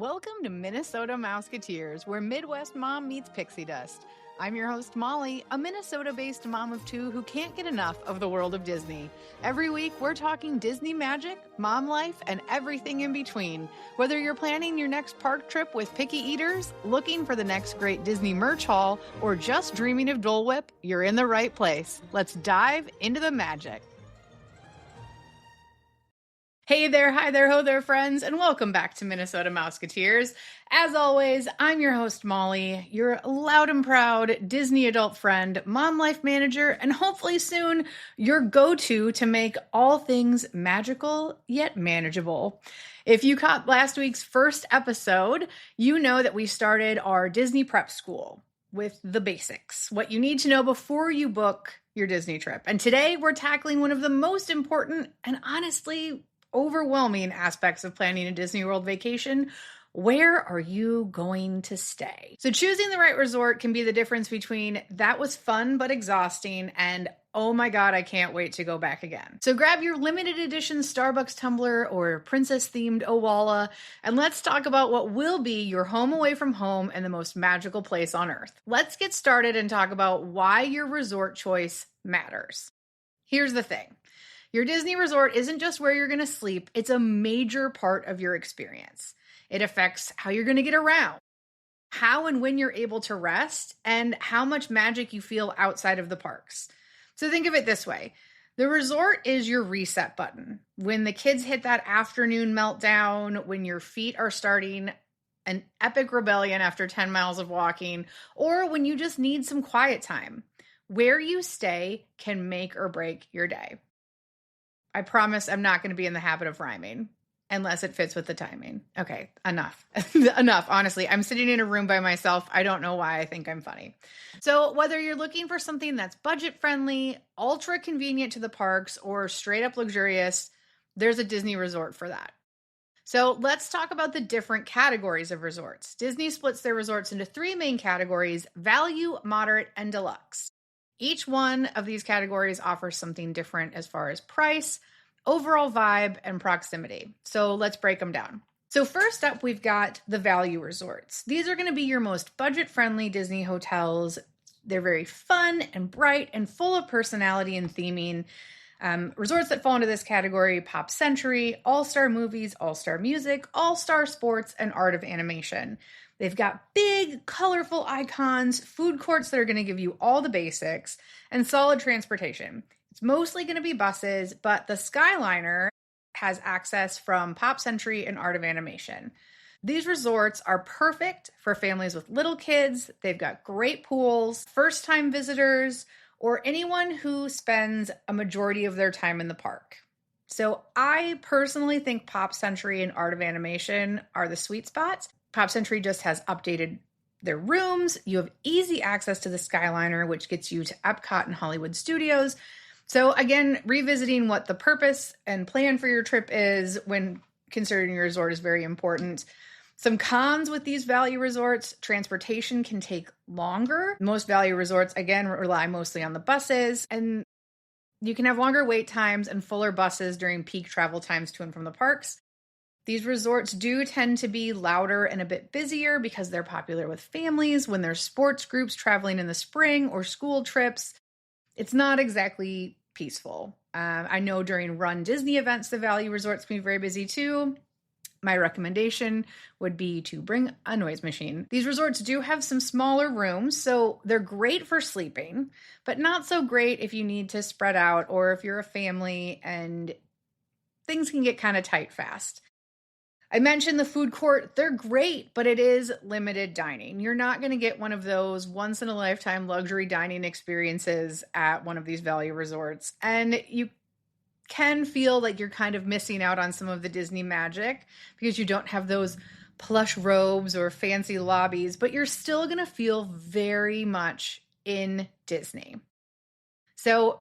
Welcome to Minnesota Mouseketeers, where Midwest mom meets pixie dust. I'm your host, Molly, a Minnesota-based mom of two who can't get enough of the world of Disney. Every week, we're talking Disney magic, mom life, and everything in between. Whether you're planning your next park trip with picky eaters, looking for the next great Disney merch haul, or just dreaming of Dole Whip, you're in the right place. Let's dive into the magic. Hey there, hi there, ho there, friends, and welcome back to Minnesota Mouseketeers. As always, I'm your host, Molly, your loud and proud Disney adult friend, mom life manager, and hopefully soon your go-to to make all things magical yet manageable. If you caught last week's first episode, you know that we started our Disney prep school with the basics, what you need to know before you book your Disney trip. And today we're tackling one of the most important and honestly overwhelming aspects of planning a Disney World vacation. Where are you going to stay? So choosing the right resort can be the difference between that was fun but exhausting and oh my God, I can't wait to go back again. So grab your limited edition Starbucks tumbler or princess themed Owala and let's talk about what will be your home away from home and the most magical place on earth. Let's get started and talk about why your resort choice matters. Here's the thing. Your Disney resort isn't just where you're going to sleep, it's a major part of your experience. It affects how you're going to get around, how and when you're able to rest, and how much magic you feel outside of the parks. So think of it this way. The resort is your reset button. When the kids hit that afternoon meltdown, when your feet are starting an epic rebellion after 10 miles of walking, or when you just need some quiet time, where you stay can make or break your day. I promise I'm not going to be in the habit of rhyming unless it fits with the timing. Okay, enough. Enough. Honestly, I'm sitting in a room by myself. I don't know why I think I'm funny. So whether you're looking for something that's budget friendly, ultra convenient to the parks, or straight up luxurious, there's a Disney resort for that. So let's talk about the different categories of resorts. Disney splits their resorts into three main categories: value, moderate, and deluxe. Each one of these categories offers something different as far as price, overall vibe, and proximity. So let's break them down. So first up, we've got the value resorts. These are going to be your most budget-friendly Disney hotels. They're very fun and bright and full of personality and theming. Resorts that fall into this category: Pop Century, All-Star Movies, All-Star Music, All-Star Sports, and Art of Animation. They've got big, colorful icons, food courts that are going to give you all the basics, and solid transportation. It's mostly going to be buses, but the Skyliner has access from Pop Century and Art of Animation. These resorts are perfect for families with little kids. They've got great pools, first-time visitors, or anyone who spends a majority of their time in the park. So I personally think Pop Century and Art of Animation are the sweet spots. Pop Century just has updated their rooms. You have easy access to the Skyliner, which gets you to Epcot and Hollywood Studios. So again, revisiting what the purpose and plan for your trip is when considering your resort is very important. Some cons with these value resorts: transportation can take longer. Most value resorts, again, rely mostly on the buses, and you can have longer wait times and fuller buses during peak travel times to and from the parks. These resorts do tend to be louder and a bit busier because they're popular with families when there's sports groups traveling in the spring or school trips. It's not exactly peaceful. I know during Run Disney events, the value resorts can be very busy too. My recommendation would be to bring a noise machine. These resorts do have some smaller rooms, so they're great for sleeping, but not so great if you need to spread out or if you're a family and things can get kind of tight fast. I mentioned the food court. They're great, but it is limited dining. You're not going to get one of those once-in-a-lifetime luxury dining experiences at one of these value resorts. And you can feel like you're kind of missing out on some of the Disney magic because you don't have those plush robes or fancy lobbies, but you're still going to feel very much in Disney. So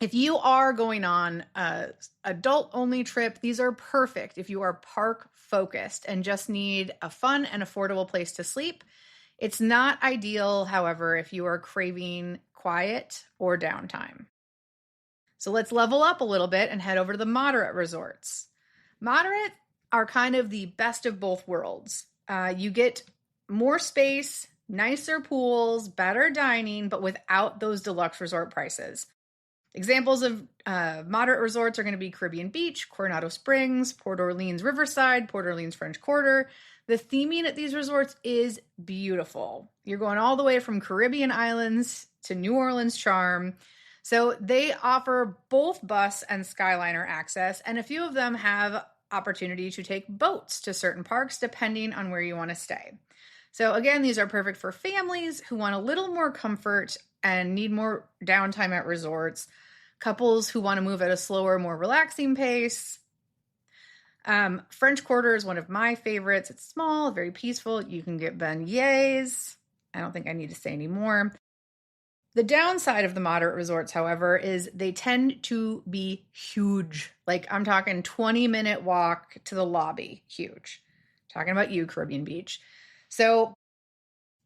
if you are going on a adult-only trip, these are perfect if you are park-focused and just need a fun and affordable place to sleep. It's not ideal, however, if you are craving quiet or downtime. So let's level up a little bit and head over to the moderate resorts. Moderate are kind of the best of both worlds. You get more space, nicer pools, better dining, but without those deluxe resort prices. Examples of moderate resorts are going to be Caribbean Beach, Coronado Springs, Port Orleans Riverside, Port Orleans French Quarter. The theming at these resorts is beautiful. You're going all the way from Caribbean islands to New Orleans charm. So they offer both bus and Skyliner access, and a few of them have opportunity to take boats to certain parks depending on where you want to stay. So again, these are perfect for families who want a little more comfort and need more downtime at resorts, couples who want to move at a slower, more relaxing pace. French Quarter is one of my favorites. It's small, very peaceful. You can get beignets. I don't think I need to say any more. The downside of the moderate resorts, however, is they tend to be huge. Like I'm talking 20-minute walk to the lobby, huge. Talking about you, Caribbean Beach. So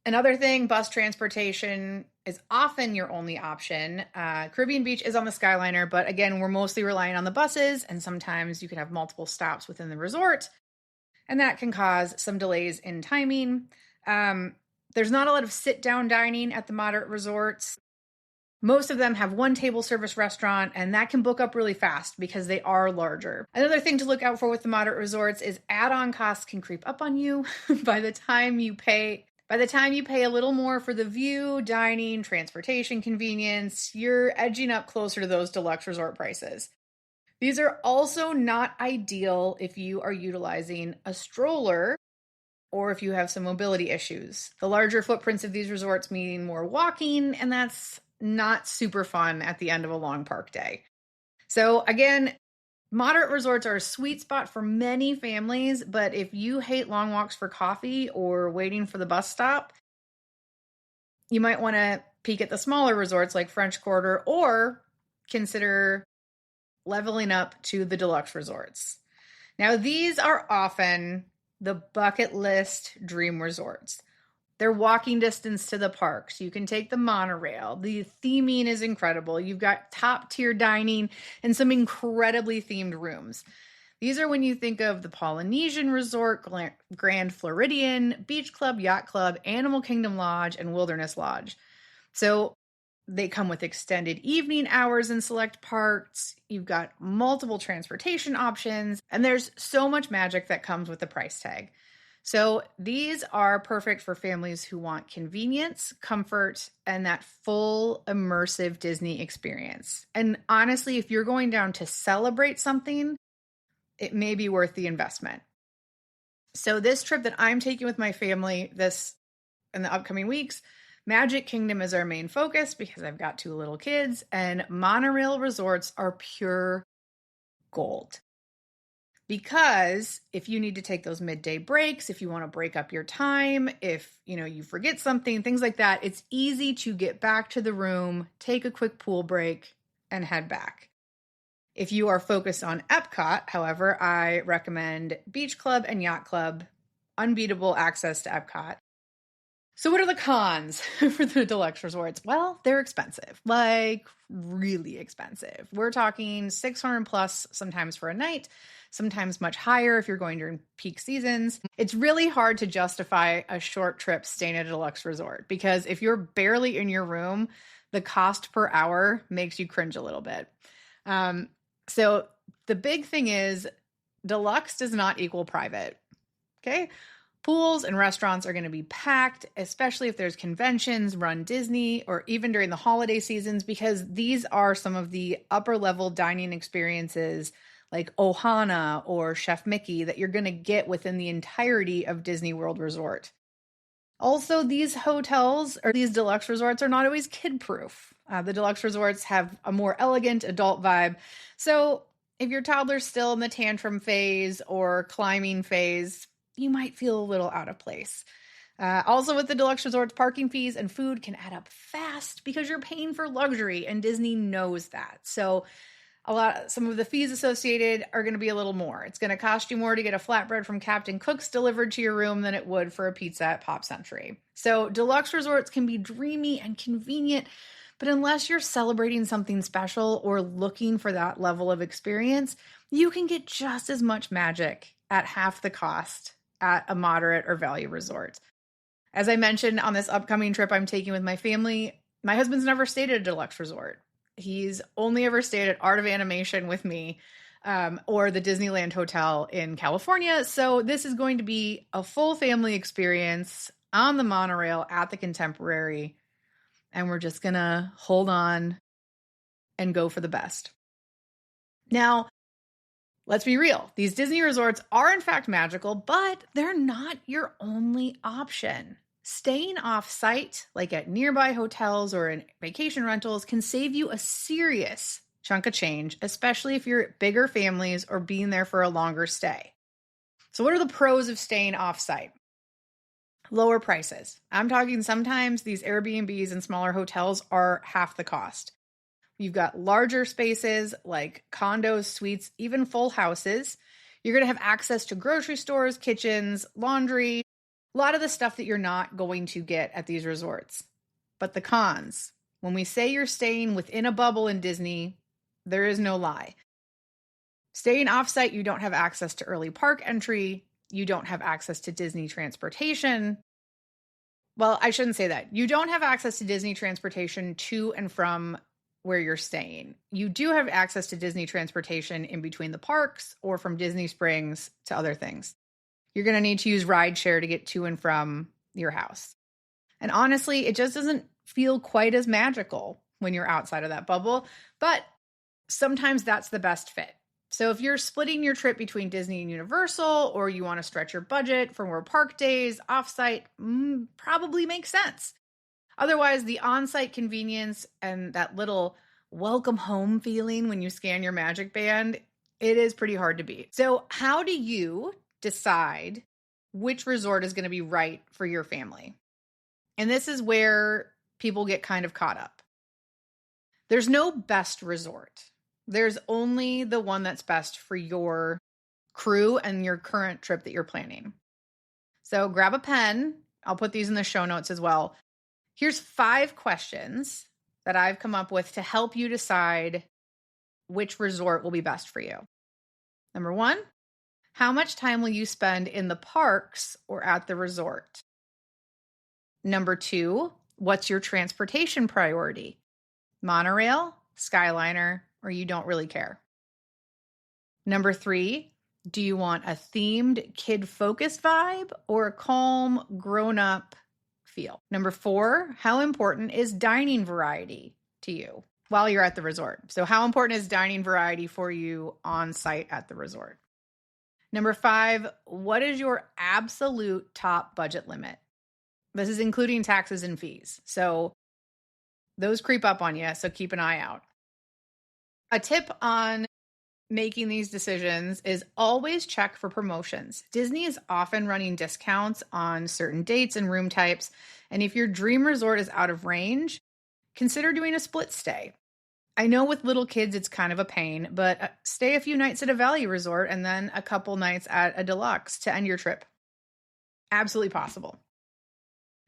another thing, bus transportation is often your only option. Caribbean Beach is on the Skyliner, but again, we're mostly relying on the buses, and sometimes you can have multiple stops within the resort, and that can cause some delays in timing. There's not a lot of sit-down dining at the moderate resorts. Most of them have one table service restaurant, and that can book up really fast because they are larger. Another thing to look out for with the moderate resorts is add-on costs can creep up on you by the time you pay a little more for the view, dining, transportation convenience, you're edging up closer to those deluxe resort prices. These are also not ideal if you are utilizing a stroller or if you have some mobility issues. The larger footprints of these resorts mean more walking, and that's not super fun at the end of a long park day. So again, moderate resorts are a sweet spot for many families, but if you hate long walks for coffee or waiting for the bus stop, you might want to peek at the smaller resorts like French Quarter or consider leveling up to the deluxe resorts. Now, these are often the bucket list dream resorts. They're walking distance to the parks. You can take the monorail. The theming is incredible. You've got top tier dining and some incredibly themed rooms. These are when you think of the Polynesian Resort, Grand Floridian, Beach Club, Yacht Club, Animal Kingdom Lodge, and Wilderness Lodge. So they come with extended evening hours in select parks. You've got multiple transportation options, and there's so much magic that comes with the price tag. So these are perfect for families who want convenience, comfort, and that full immersive Disney experience. And honestly, if you're going down to celebrate something, it may be worth the investment. So this trip that I'm taking with my family in the upcoming weeks, Magic Kingdom is our main focus because I've got 2 little kids, and monorail resorts are pure gold. Because if you need to take those midday breaks, if you want to break up your time, if you forget something, things like that, it's easy to get back to the room, take a quick pool break, and head back. If you are focused on Epcot, however, I recommend Beach Club and Yacht Club, unbeatable access to Epcot. So what are the cons for the deluxe resorts? Well, they're expensive, like really expensive. We're talking $600 plus sometimes for a night, sometimes much higher if you're going during peak seasons. It's really hard to justify a short trip staying at a deluxe resort because if you're barely in your room, the cost per hour makes you cringe a little bit. So the big thing is deluxe does not equal private. Okay. Pools and restaurants are going to be packed, especially if there's conventions, Run Disney, or even during the holiday seasons, because these are some of the upper level dining experiences like Ohana or Chef Mickey that you're going to get within the entirety of Disney World Resort. Also, these hotels or these deluxe resorts are not always kid-proof. The deluxe resorts have a more elegant adult vibe. So if your toddler's still in the tantrum phase or climbing phase, you might feel a little out of place. Also with the deluxe resorts, parking fees and food can add up fast because you're paying for luxury and Disney knows that. So some of the fees associated are going to be a little more. It's going to cost you more to get a flatbread from Captain Cook's delivered to your room than it would for a pizza at Pop Century. So deluxe resorts can be dreamy and convenient, but unless you're celebrating something special or looking for that level of experience, you can get just as much magic at half the cost at a moderate or value resort. As I mentioned on this upcoming trip I'm taking with my family, my husband's never stayed at a deluxe resort. He's only ever stayed at Art of Animation with me, or the Disneyland Hotel in California. So this is going to be a full family experience on the monorail at the Contemporary. And we're just going to hold on and go for the best. Now, let's be real. These Disney resorts are in fact magical, but they're not your only option. Staying off-site, like at nearby hotels or in vacation rentals, can save you a serious chunk of change, especially if you're at bigger families or being there for a longer stay. So what are the pros of staying off-site? Lower prices. I'm talking sometimes these Airbnbs and smaller hotels are half the cost. You've got larger spaces like condos, suites, even full houses. You're going to have access to grocery stores, kitchens, laundry, a lot of the stuff that you're not going to get at these resorts. But the cons, when we say you're staying within a bubble in Disney, there is no lie. Staying offsite, you don't have access to early park entry. You don't have access to Disney transportation. Well, I shouldn't say that. You don't have access to Disney transportation to and from where you're staying. You do have access to Disney transportation in between the parks or from Disney Springs to other things. You're going to need to use rideshare to get to and from your house. And honestly, it just doesn't feel quite as magical when you're outside of that bubble, but sometimes that's the best fit. So if you're splitting your trip between Disney and Universal, or you want to stretch your budget for more park days, offsite probably makes sense. Otherwise, the on-site convenience and that little welcome home feeling when you scan your Magic Band, it is pretty hard to beat. So how do you decide which resort is going to be right for your family? And this is where people get kind of caught up. There's no best resort. There's only the one that's best for your crew and your current trip that you're planning. So grab a pen. I'll put these in the show notes as well. Here's 5 questions that I've come up with to help you decide which resort will be best for you. Number 1, how much time will you spend in the parks or at the resort? Number 2, what's your transportation priority? Monorail, Skyliner, or you don't really care? Number 3, do you want a themed kid-focused vibe or a calm, grown-up feel? Number 4, how important is dining variety to you while you're at the resort? So how important is dining variety for you on site at the resort? Number 5, what is your absolute top budget limit? This is including taxes and fees. So those creep up on you, so keep an eye out. A tip on making these decisions is always check for promotions. Disney is often running discounts on certain dates and room types. And if your dream resort is out of range, consider doing a split stay. I know with little kids, it's kind of a pain, but stay a few nights at a value resort and then a couple nights at a deluxe to end your trip. Absolutely possible.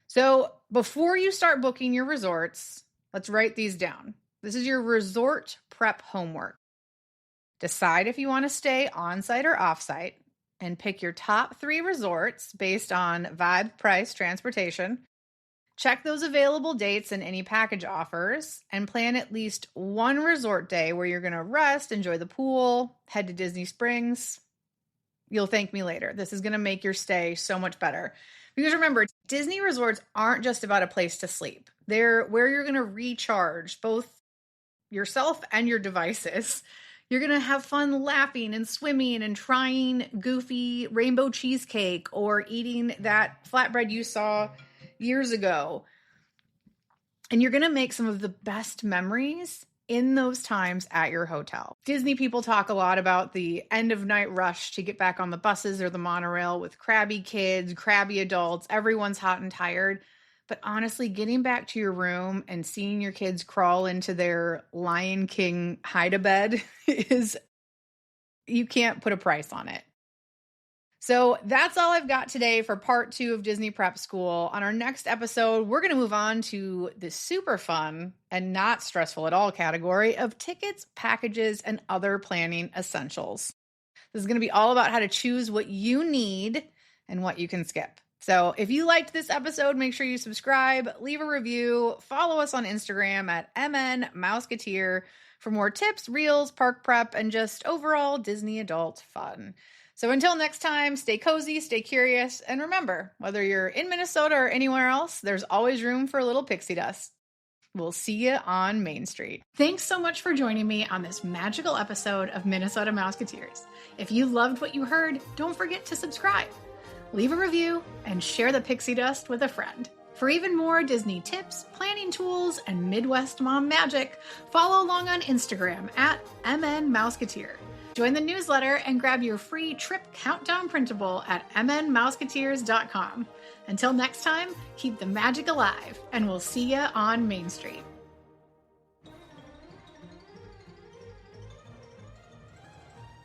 So before you start booking your resorts, let's write these down. This is your resort prep homework. Decide if you want to stay on-site or off-site and pick your top 3 resorts based on vibe, price, transportation. Check those available dates and any package offers and plan at least one resort day where you're going to rest, enjoy the pool, head to Disney Springs. You'll thank me later. This is going to make your stay so much better. Because remember, Disney resorts aren't just about a place to sleep. They're where you're going to recharge both yourself and your devices. You're going to have fun laughing and swimming and trying goofy rainbow cheesecake or eating that flatbread you saw years ago. And you're going to make some of the best memories in those times at your hotel. Disney people talk a lot about the end of night rush to get back on the buses or the monorail with crabby kids, crabby adults. Everyone's hot and tired. But honestly, getting back to your room and seeing your kids crawl into their Lion King hide-a-bed is, you can't put a price on it. So that's all I've got today for part 2 of Disney Prep School. On our next episode, we're going to move on to the super fun and not stressful at all category of tickets, packages, and other planning essentials. This is going to be all about how to choose what you need and what you can skip. So if you liked this episode, make sure you subscribe, leave a review, follow us on Instagram at Mouseketeer for more tips, reels, park prep, and just overall Disney adult fun. So until next time, stay cozy, stay curious, and remember, whether you're in Minnesota or anywhere else, there's always room for a little pixie dust. We'll see you on Main Street. Thanks so much for joining me on this magical episode of Minnesota Mouseketeers. If you loved what you heard, don't forget to subscribe, leave a review, and share the pixie dust with a friend. For even more Disney tips, planning tools, and Midwest mom magic, follow along on Instagram at Mouseketeer. Join the newsletter and grab your free trip countdown printable at mnmouseketeers.com. Until next time, keep the magic alive, and we'll see you on Main Street.